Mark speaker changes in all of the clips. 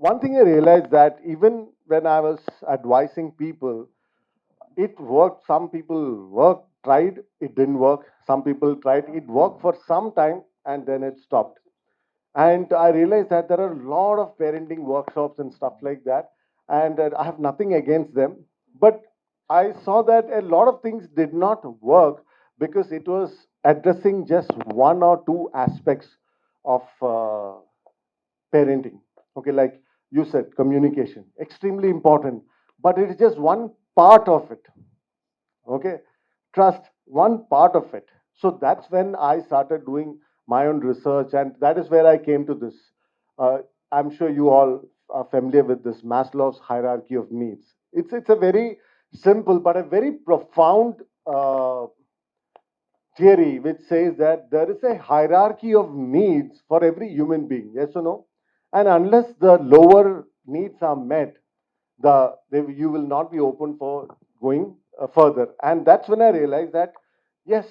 Speaker 1: one thing I realized that even when I was advising people, it worked. Some people tried, it didn't work. Some people tried, it worked for some time, and then it stopped. And I realized that there are a lot of parenting workshops and stuff like that, and I have nothing against them. But I saw that a lot of things did not work because it was addressing just one or two aspects of parenting. Okay, like you said, communication, extremely important, but it is just one part of it. Okay, trust, one part of it. So that's when I started doing my own research, and that is where I came to this. uh, I'm sure you all are familiar with this Maslow's hierarchy of needs. It's a very simple but a very profound uh, theory which says that there is a hierarchy of needs for every human being, yes or no? And unless the lower needs are met, you will not be open for going further. And that's when I realized that yes,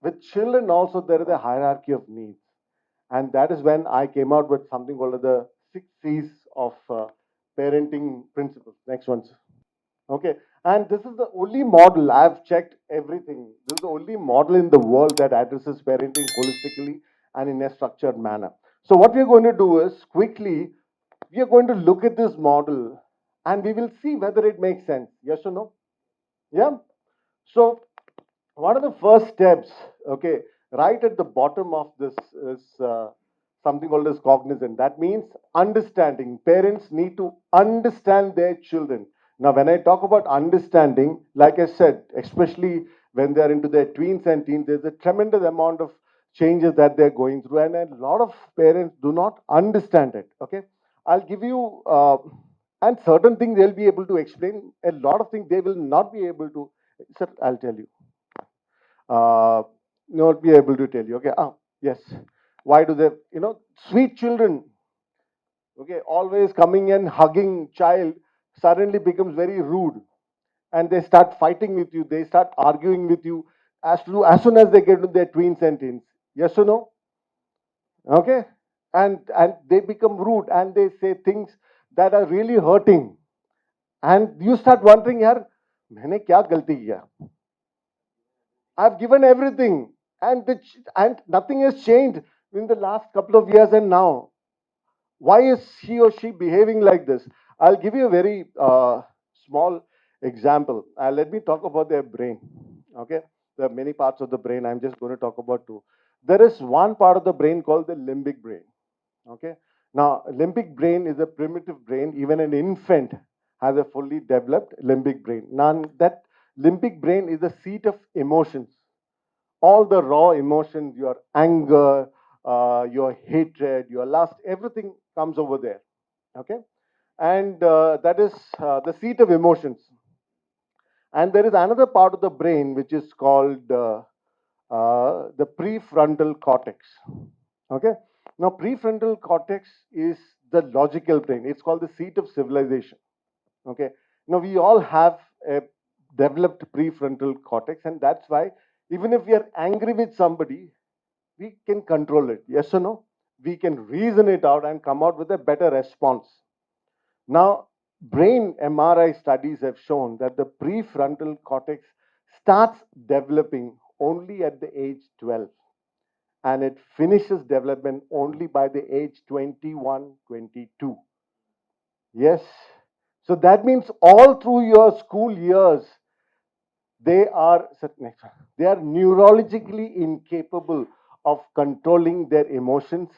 Speaker 1: with children also there is a hierarchy of needs. And that is when I came out with something called the 6 C's of parenting principles. Next one, sir. Okay, and this is the only model. I've checked everything. This is the only model in the world that addresses parenting holistically and in a structured manner. So what we're going to do is quickly we are going to look at this model and we will see whether it makes sense. Yes or no? Yeah. So one of the first steps, okay, right at the bottom of this is something called as cognizant. That means understanding. Parents need to understand their children. Now, when I talk about understanding, like I said, especially when they're into their tweens and teens, there's a tremendous amount of changes that they're going through, and a lot of parents do not understand it. Okay, I'll give you, and certain things they'll be able to explain. A lot of things they will not be able to. Sir, I'll tell you uh, not be able to tell you. Okay, yes. Why do they, sweet children, okay, always coming and hugging child suddenly becomes very rude and they start fighting with you, they start arguing with you as soon as they get to their tweens and teens. Yes or no? Okay, and they become rude and they say things that are really hurting, and you start wondering, यार मैंने क्या गलती किया? I've given everything, and and nothing has changed in the last couple of years. And now, why is he or she behaving like this? I'll give you a very small example. Let me talk about their brain. Okay, there are many parts of the brain. I'm just going to talk about two. There is one part of the brain called the limbic brain. Okay, now limbic brain is a primitive brain. Even an infant has a fully developed limbic brain. Now that limbic brain is the seat of emotions, all the raw emotions, your anger, your hatred, your lust, everything comes over there. Okay, and that is the seat of emotions. And there is another part of the brain which is called the prefrontal cortex. Okay, now prefrontal cortex is the logical brain. It's called the seat of civilization. Okay, now we all have a developed prefrontal cortex, and that's why even if we are angry with somebody, we can control it. Yes or no? We can reason it out and come out with a better response. Now, brain MRI studies have shown that the prefrontal cortex starts developing only at the age 12, and it finishes development only by the age 21, 22. Yes. So that means all through your school years, they are they are neurologically incapable of controlling their emotions,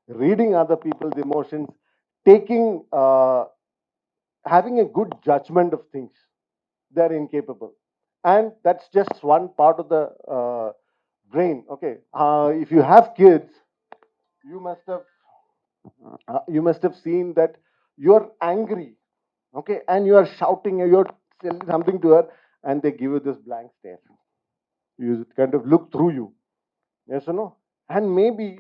Speaker 1: reading other people's emotions, taking having a good judgment of things. They're incapable, and that's just one part of the brain. Okay, if you have kids, you must have seen that you're angry, okay, and you are shouting and you're saying something to her, and they give you this blank stare. You kind of look through you. Yes or no? And maybe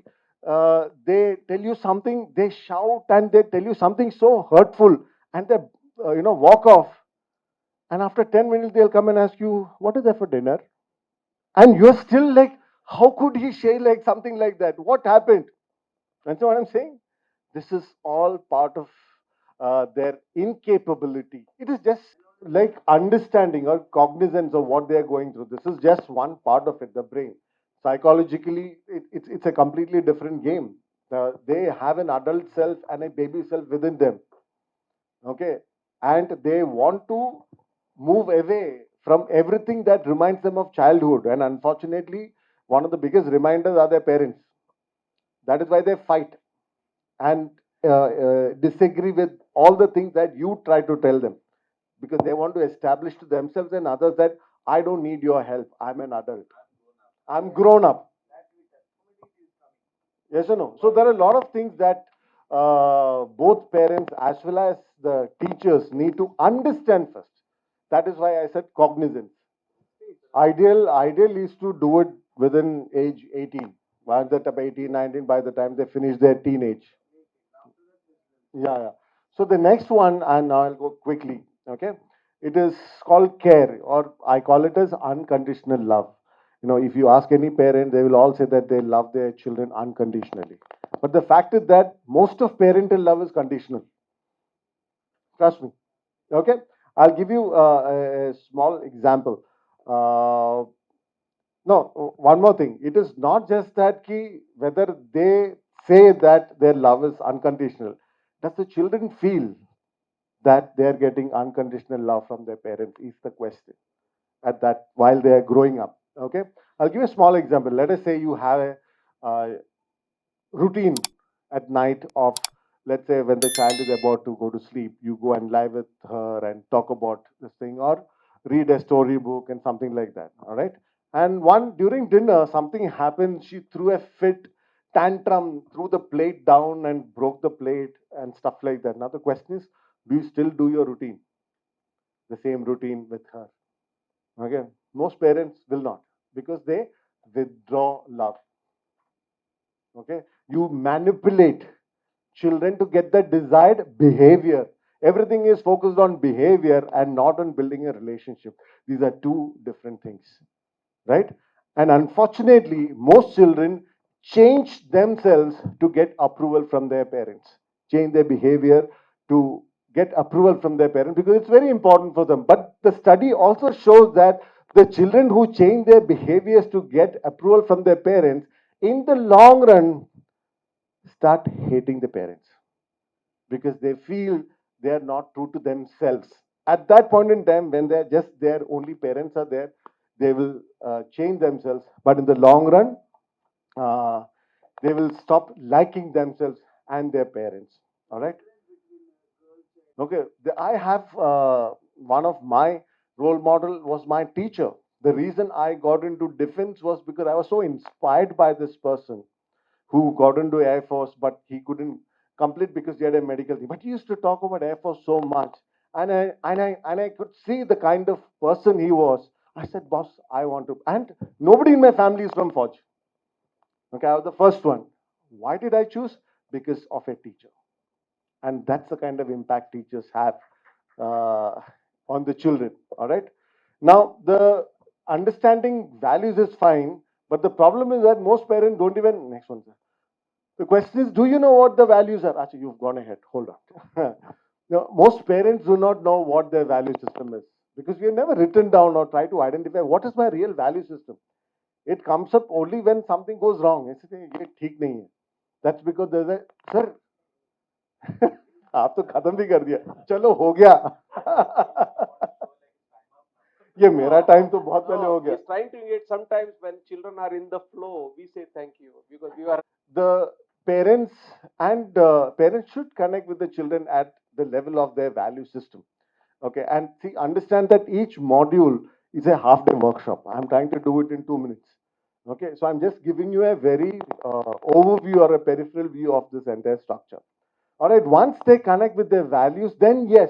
Speaker 1: they tell you something, they shout and they tell you something so hurtful, and they walk off. And after 10 minutes, they'll come and ask you, "What is there for dinner?" And you're still like, "How could he say like something like that? What happened?" And so what I'm saying, this is all part of their incapability. It is just like understanding or cognizance of what they are going through. This is just one part of it, the brain. Psychologically, it's a completely different game. They have an adult self and a baby self within them. Okay, and they want to move away from everything that reminds them of childhood. And unfortunately, one of the biggest reminders are their parents. That is why they fight and disagree with all the things that you try to tell them, because they want to establish to themselves and others that I don't need your help. I'm an adult. I'm grown up. Yes or no? So there are a lot of things that both parents as well as the teachers need to understand first. That is why I said cognizance. Ideal is to do it within age 18. By the time 18, 19, by the time they finish their teenage. Yeah, yeah. So the next one, and I'll go quickly. Okay, it is called care, or I call it as unconditional love. If you ask any parent, they will all say that they love their children unconditionally. But the fact is that most of parental love is conditional. Trust me. Okay, I'll give you a small example. Uh, no, one more thing. It is not just that whether they say that their love is unconditional. Does the children feel that they are getting unconditional love from their parents is the question at that while they are growing up. Okay, I'll give you a small example. Let us say you have a routine at night of, let's say, when the child is about to go to sleep, you go and lie with her and talk about this thing, or read a storybook and something like that. All right, and one during dinner something happened, she threw a fit tantrum, threw the plate down and broke the plate and stuff like that. Now the question is, do you still do your routine, the same routine with her? Okay, most parents will not, because they withdraw love. Okay, you manipulate children to get the desired behavior. Everything is focused on behavior and not on building a relationship. These are two different things, right? And unfortunately, most children change themselves to get approval from their parents, change their behavior to get approval from their parents, because it's very important for them. But the study also shows that the children who change their behaviors to get approval from their parents, in the long run, start hating the parents, because they feel they are not true to themselves. At that point in time, when they're just their only parents are there, they will change themselves. But in the long run, uh, they will stop liking themselves and their parents. All right. Okay. I have one of my role model was my teacher. The reason I got into defense was because I was so inspired by this person who got into Air Force, but he couldn't complete because he had a medical thing. But he used to talk about Air Force so much, and I could see the kind of person he was. I said, boss, I want to. And nobody in my family is from Forge. Okay, I was the first one. Why did I choose? Because of a teacher, and that's the kind of impact teachers have uh, on the children. All right. Now the understanding values is fine, but the problem is that most parents don't even. Next one, sir. The question is, do you know what the values are? Actually, you've gone ahead. Hold on. Now, most parents do not know what their value system is, because we have never written down or tried to identify what is my real value system. It comes up only when something goes wrong. इसलिए ये ठीक नहीं है. That's because there's a sir. आप तो खत्म भी कर दिया. चलो हो गया. ये मेरा टाइम तो बहुत पहले हो गया. The parents and parents should connect with the children at the level of their value system. Okay, and see, understand that each module is a half day workshop. I'm trying to do it in 2 minutes. Okay, so I'm just giving you a very overview or a peripheral view of this entire structure. All right, once they connect with their values, then yes,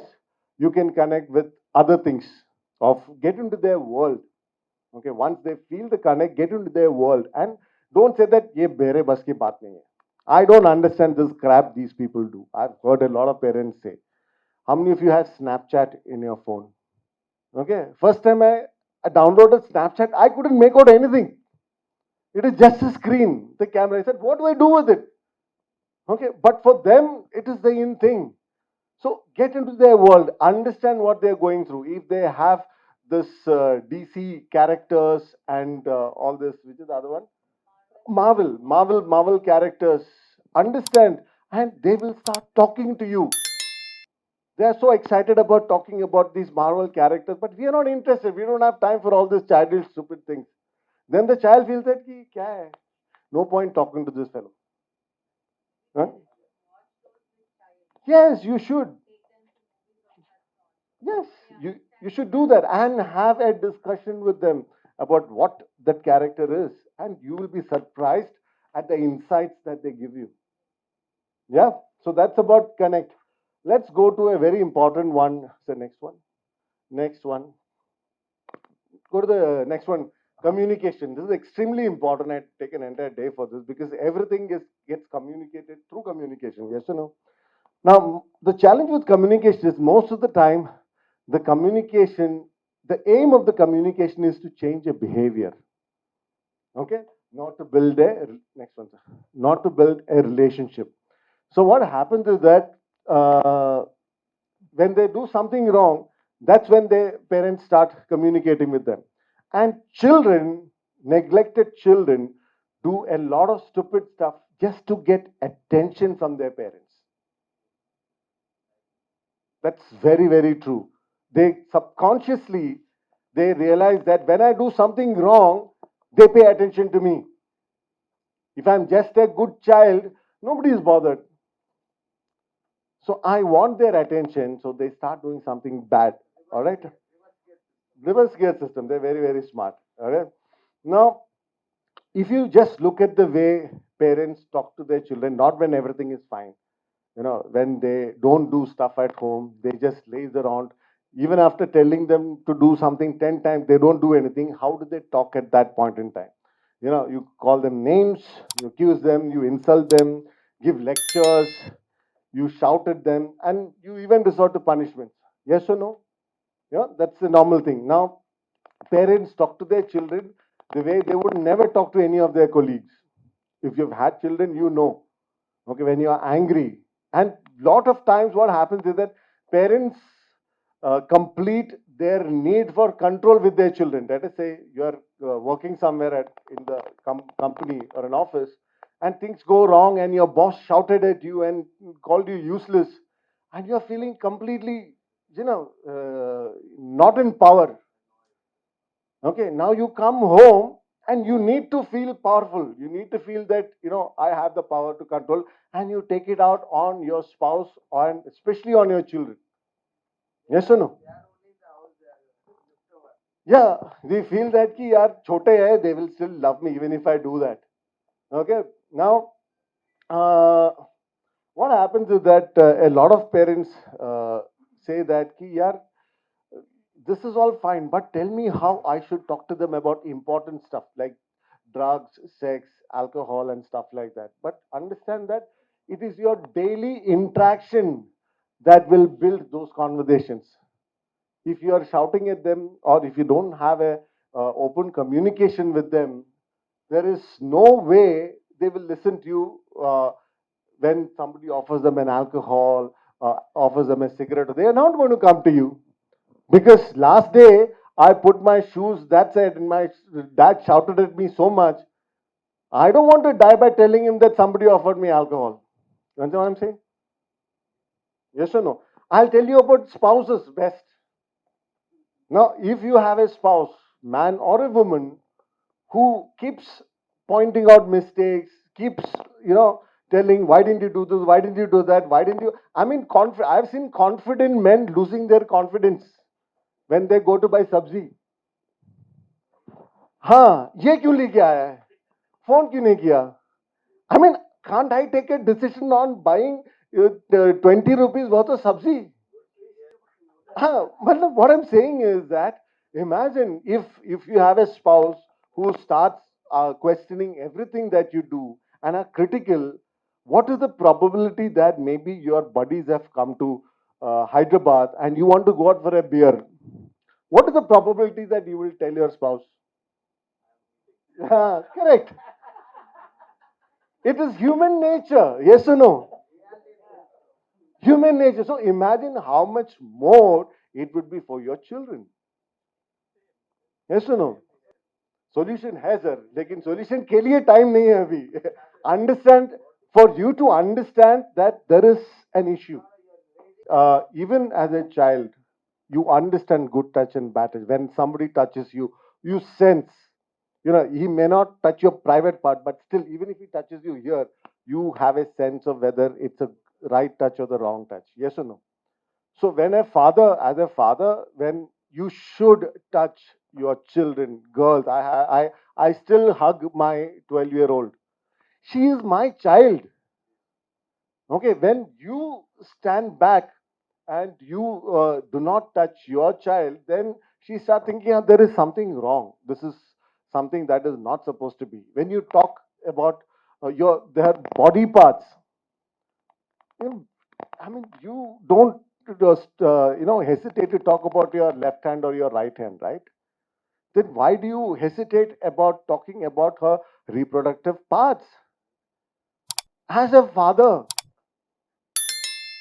Speaker 1: you can connect with other things of get into their world. Okay, once they feel the connect, get into their world, and don't say that ye mere bas ki baat nahi hai. I don't understand this crap these people do. I've heard a lot of parents say, how many of you have Snapchat in your phone? Okay, first time I downloaded Snapchat, I couldn't make out anything. It is just a screen, the camera. I said, what do I do with it? Okay, but for them, it is the in thing. So get into their world, understand what they're going through. If they have this DC characters and all this, which is the other one? Marvel characters, understand, and they will start talking to you. They are so excited about talking about these Marvel characters, but we are not interested. We don't have time for all these childish, stupid things. Then the child feels that, ki, kya hai? No point talking to this fellow. Huh? Yes, you should. Yes, you should do that and have a discussion with them about what that character is, and you will be surprised at the insights that they give you. Yeah, so that's about connect. Let's go to a very important one. The next one. Next one. Go to the next one. Communication. This is extremely important. I take an entire day for this because everything gets communicated through communication. Yes or no? Now, the challenge with communication is most of the time, the communication, the aim of the communication is to change a behavior. Okay? Not to build a, next one, sir. Not to build a relationship. So, what happens is that when they do something wrong, that's when their parents start communicating with them. And children, neglected children, do a lot of stupid stuff just to get attention from their parents. That's very, very true. They subconsciously they realize that when I do something wrong, they pay attention to me. If I'm just a good child, nobody is bothered. So I want their attention, so they start doing something bad. All right? Reverse gear system. They're very, very smart. All right. Now, if you just look at the way parents talk to their children, not when everything is fine, when they don't do stuff at home, they just laze around. Even after telling them to do something 10 times, they don't do anything. How do they talk at that point in time? You call them names, you accuse them, you insult them, give lectures, you shout at them, and you even resort to punishments. Yes or no? That's the normal thing. Now, parents talk to their children the way they would never talk to any of their colleagues. If you've had children, you know. Okay, when you are angry, and lot of times what happens is that parents complete their need for control with their children. Let us say you are working somewhere in the company or an office, and things go wrong, and your boss shouted at you and called you useless, and you are feeling completely, not in power. Okay, now you come home and you need to feel powerful. You need to feel that, I have the power to control, and you take it out on your spouse and especially on your children. Yes or no? Yeah, we feel that ki yaar chote hai, they will still love me even if I do that. Okay, now uh, what happens is that a lot of parents say that ki yaar this is all fine, but tell me how I should talk to them about important stuff like drugs, sex, alcohol, and stuff like that. But understand that it is your daily interaction that will build those conversations. If you are shouting at them or if you don't have a open communication with them, there is no way they will listen to you when somebody offers them an alcohol, offers them a cigarette. They are not going to come to you because last day I put my shoes that side and my dad shouted at me so much. I don't want to die by telling him that somebody offered me alcohol. You understand what I'm saying? Yes or no? I'll tell you about spouses best. Now, if you have a spouse, man or a woman, who keeps pointing out mistakes, keeps, telling, why didn't you do this? Why didn't you do that? Why didn't you? I mean, I've seen confident men losing their confidence when they go to buy sabzi. हाँ ये क्यों लेके आया है phone क्यों नहीं किया I mean can't I take a decision on buying 20 rupees worth of sabzi? But what I'm saying is that imagine if you have a spouse who starts questioning everything that you do and are critical, what is the probability that maybe your buddies have come to Hyderabad and you want to go out for a beer? What is the probability that you will tell your spouse? Correct. It is human nature. Yes or no? human nature. So imagine how much more it would be for your children. Yes or no? Solution है sir, लेकिन solution के लिए time नहीं है अभी. Understand, for you to understand that there is an issue. Even as a child, you understand good touch and bad touch. When somebody touches you, you sense. He may not touch your private part, but still, even if he touches you here, you have a sense of whether it's a right touch or the wrong touch. Yes or no? So when as a father, when you should touch your children, girls, I still hug my 12-year-old. She is my child. Okay, when you stand back and you do not touch your child, then she starts thinking, "Yeah, there is something wrong. This is something that is not supposed to be." When you talk about their body parts, you know, I mean, you don't just hesitate to talk about your left hand or your right hand, right? Then why do you hesitate about talking about her reproductive parts? As a father,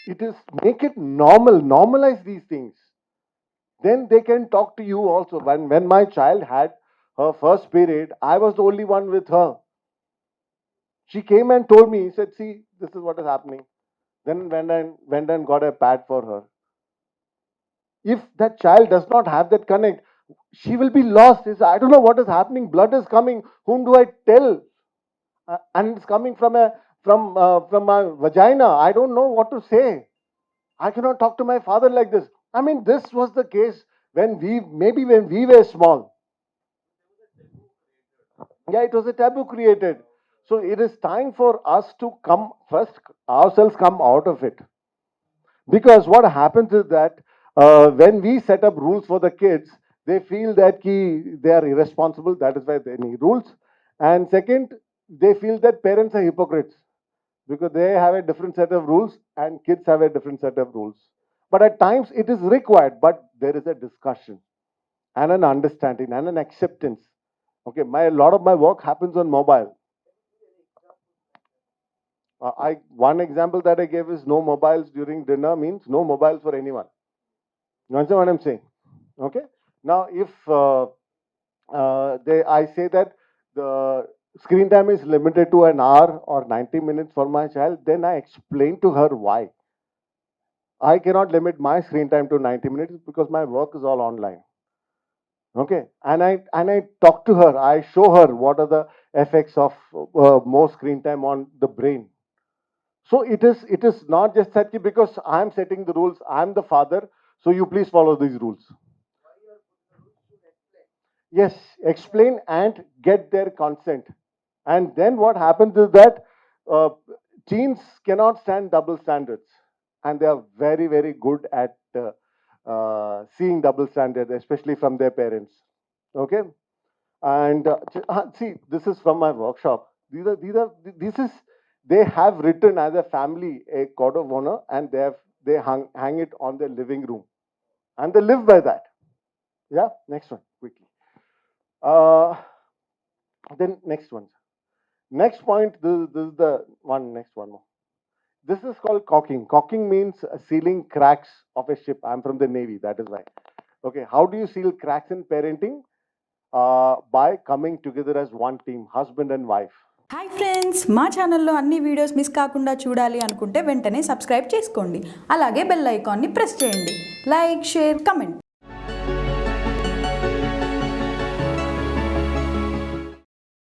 Speaker 1: it is make it normal, normalize these things. Then they can talk to you also. When my child had her first period, I was the only one with her. She came and told me, he said, "See, this is what is happening." Then went and got a pad for her. If that child does not have that connect, she will be lost. I don't know what is happening. Blood is coming. Whom do I tell? And it's coming from my vagina. I don't know what to say. I cannot talk to my father like this. I mean, this was the case when we were small. Yeah, it was a taboo created. So it is time for us to come first, ourselves come out of it. Because what happens is that when we set up rules for the kids, they feel that they are irresponsible. That is why they need rules. And second, they feel that parents are hypocrites because they have a different set of rules and kids have a different set of rules. But at times it is required, but there is a discussion and an understanding and an acceptance. Okay, a lot of my work happens on mobile. I One example that I gave is no mobiles during dinner means no mobiles for anyone. You understand what I'm saying? Okay. Now, if I say that the screen time is limited to an hour or 90 minutes for my child, then I explain to her why. I cannot limit my screen time to 90 minutes because my work is all online. Okay, and I talk to her. I show her what are the effects of more screen time on the brain. So it is not just that because I'm setting the rules, I'm the father, so you please follow these rules. Yes, explain and get their consent. And then what happens is that uh, teens cannot stand double standards, and they are very, very good at seeing double standards, especially from their parents. Okay, and see, this is from my workshop. This is they have written as a family a code of honor, and they hang it on their living room, and they live by that. Yeah, next one quickly. Uh, then next one. Next point. This is the one. Next one more. This is called caulking. Caulking means sealing cracks of a ship. I'm from the Navy. That is why. Okay. How do you seal cracks in parenting? By coming together as one team, husband and wife.
Speaker 2: Hi friends, మా ఛానల్లో అన్ని videos miss కాకుండా చూడాలి అనుకుంటే వెంటనే subscribe చేసుకోండి. అలాగే bell ఐకాన్ని ప్రెస్ చేయండి. Like, share, comment.